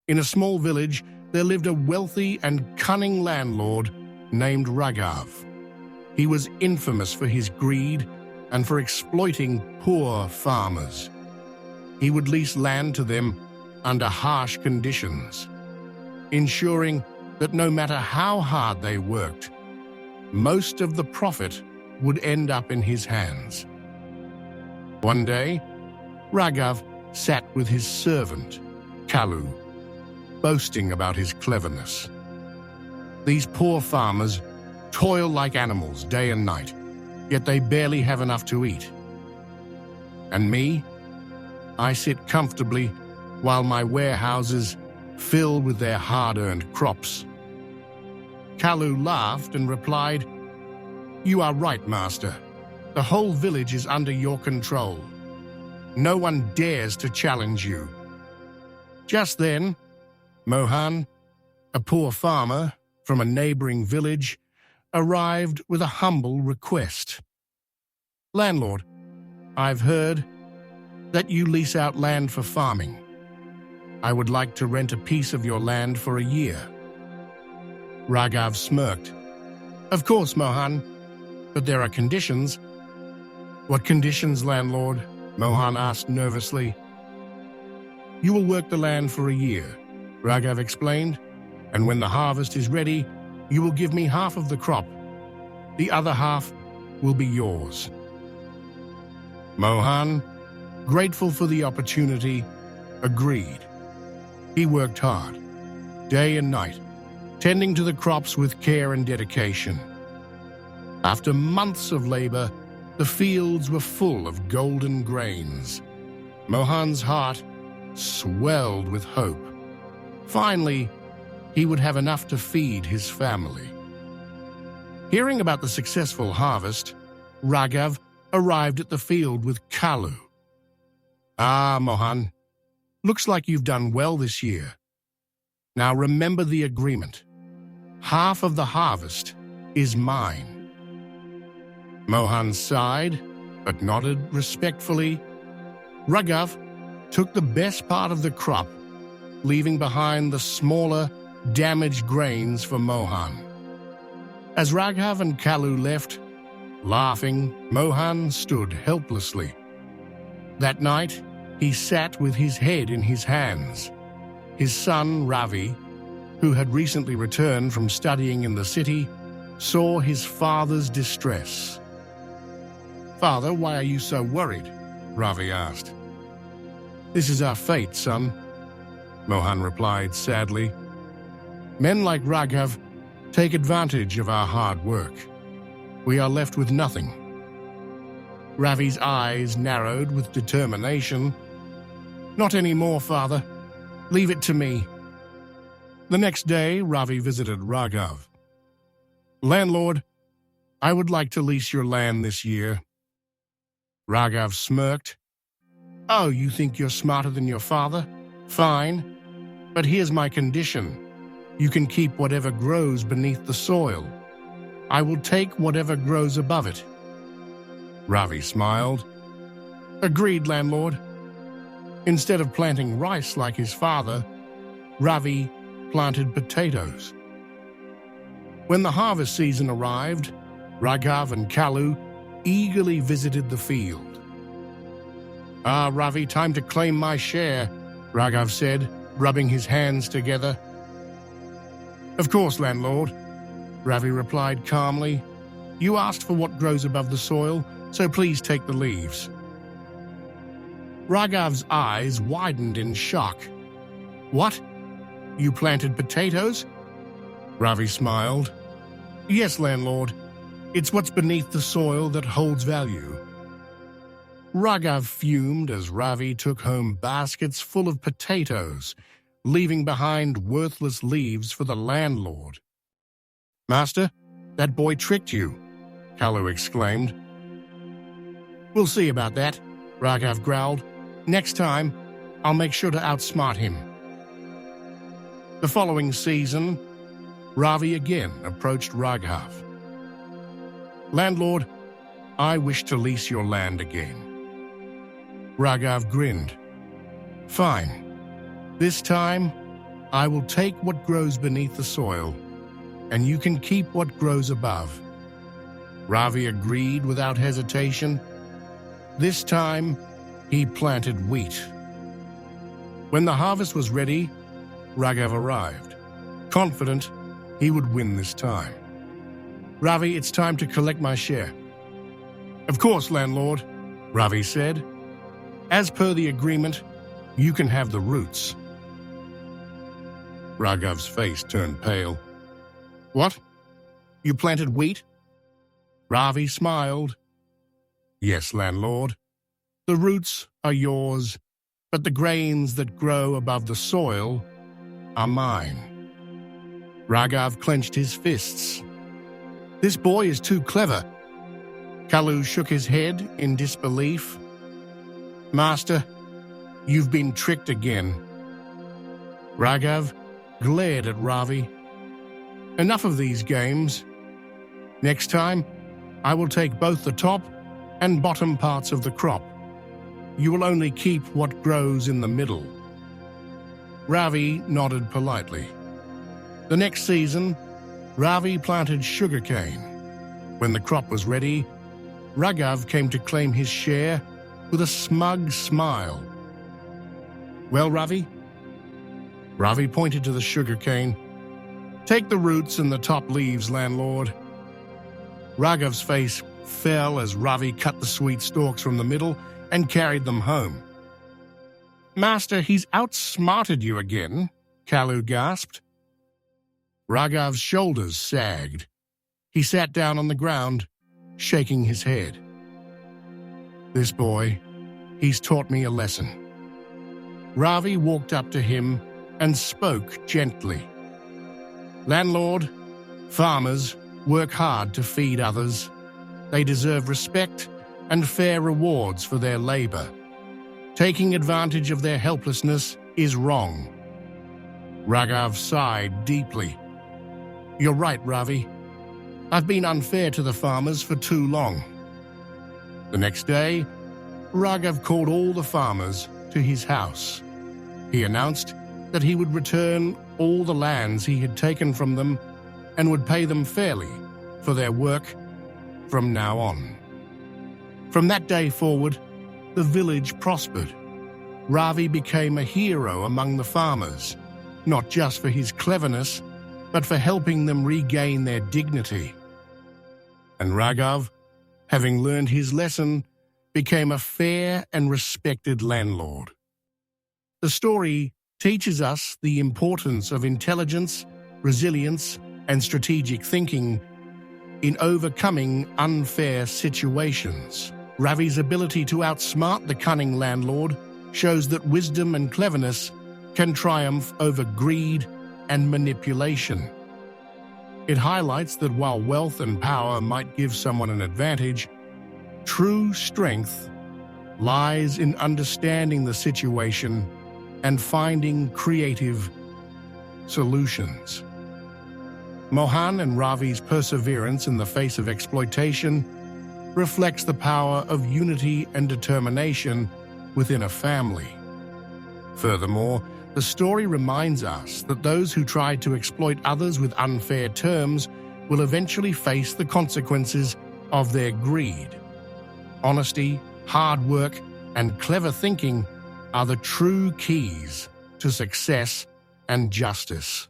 In a small village, there lived a wealthy and cunning landlord named Raghav. He was infamous for his greed and for exploiting poor farmers. He would lease land to them under harsh conditions, ensuring that no matter how hard they worked, most of the profit would end up in his hands. One day, Raghav sat with his servant, Kalu, boasting about his cleverness. These poor farmers toil like animals day and night, yet they barely have enough to eat. And me? I sit comfortably while my warehouses fill with their hard-earned crops. Kalu laughed and replied, "You are right, master. The whole village is under your control. No one dares to challenge you." Just then, Mohan, a poor farmer from a neighboring village, arrived with a humble request. "Landlord, I've heard that you lease out land for farming. I would like to rent a piece of your land for a year." Raghav smirked. "Of course, Mohan, but there are conditions." "What conditions, landlord?" Mohan asked nervously. "You will work the land for a year," Raghav explained, "and when the harvest is ready, you will give me half of the crop. The other half will be yours." Mohan, grateful for the opportunity, agreed. He worked hard, day and night, tending to the crops with care and dedication. After months of labor, the fields were full of golden grains. Mohan's heart swelled with hope. Finally, he would have enough to feed his family. Hearing about the successful harvest, Raghav arrived at the field with Kalu. "Ah, Mohan, looks like you've done well this year. Now remember the agreement. Half of the harvest is mine." Mohan sighed, but nodded respectfully. Raghav took the best part of the crop, leaving behind the smaller, damaged grains for Mohan. As Raghav and Kalu left, laughing, Mohan stood helplessly. That night, he sat with his head in his hands. His son, Ravi, who had recently returned from studying in the city, saw his father's distress. "Father, why are you so worried?" Ravi asked. "This is our fate, son," Mohan replied sadly. "Men like Raghav take advantage of our hard work. We are left with nothing." Ravi's eyes narrowed with determination. "Not anymore, father. Leave it to me." The next day, Ravi visited Raghav. "Landlord, I would like to lease your land this year." Raghav smirked. "Oh, you think you're smarter than your father? Fine. But here's my condition. You can keep whatever grows beneath the soil. I will take whatever grows above it." Ravi smiled. "Agreed, landlord." Instead of planting rice like his father, Ravi planted potatoes. When the harvest season arrived, Raghav and Kalu eagerly visited the field. "Ah, Ravi, time to claim my share," Raghav said, rubbing his hands together. "Of course, landlord," Ravi replied calmly. "You asked for what grows above the soil, so please take the leaves." Raghav's eyes widened in shock. "What? You planted potatoes?" Ravi smiled. "Yes, landlord. It's what's beneath the soil that holds value." Raghav fumed as Ravi took home baskets full of potatoes, leaving behind worthless leaves for the landlord. "Master, that boy tricked you," Kalu exclaimed. "We'll see about that," Raghav growled. "Next time, I'll make sure to outsmart him." The following season, Ravi again approached Raghav. "Landlord, I wish to lease your land again." Raghav grinned. "Fine. This time, I will take what grows beneath the soil, and you can keep what grows above." Ravi agreed without hesitation. This time, he planted wheat. When the harvest was ready, Raghav arrived, confident he would win this time. "Ravi, it's time to collect my share." "Of course, landlord," Ravi said. "As per the agreement, you can have the roots." Raghav's face turned pale. "What? You planted wheat?" Ravi smiled. "Yes, landlord. The roots are yours, but the grains that grow above the soil are mine." Raghav clenched his fists. "This boy is too clever." Kalu shook his head in disbelief. "Master, you've been tricked again." Raghav glared at Ravi. "Enough of these games. Next time, I will take both the top and bottom parts of the crop. You will only keep what grows in the middle." Ravi nodded politely. The next season, Ravi planted sugarcane. When the crop was ready, Raghav came to claim his share with a smug smile. "Well, Ravi?" Ravi pointed to the sugarcane. "Take the roots and the top leaves, landlord." Raghav's face fell as Ravi cut the sweet stalks from the middle and carried them home. "Master, he's outsmarted you again," Kalu gasped. Raghav's shoulders sagged. He sat down on the ground, shaking his head. "This boy, he's taught me a lesson." Ravi walked up to him and spoke gently. "Landlord, farmers work hard to feed others. They deserve respect and fair rewards for their labor. Taking advantage of their helplessness is wrong." Raghav sighed deeply. "You're right, Ravi. I've been unfair to the farmers for too long." The next day, Raghav called all the farmers to his house. He announced that he would return all the lands he had taken from them and would pay them fairly for their work from now on. From that day forward, the village prospered. Ravi became a hero among the farmers, not just for his cleverness, but for helping them regain their dignity. And Raghav, having learned his lesson, became a fair and respected landlord. The story teaches us the importance of intelligence, resilience, and strategic thinking in overcoming unfair situations. Ravi's ability to outsmart the cunning landlord shows that wisdom and cleverness can triumph over greed and manipulation. It highlights that while wealth and power might give someone an advantage, true strength lies in understanding the situation and finding creative solutions. Mohan and Ravi's perseverance in the face of exploitation reflects the power of unity and determination within a family. Furthermore, the story reminds us that those who try to exploit others with unfair terms will eventually face the consequences of their greed. Honesty, hard work, and clever thinking are the true keys to success and justice.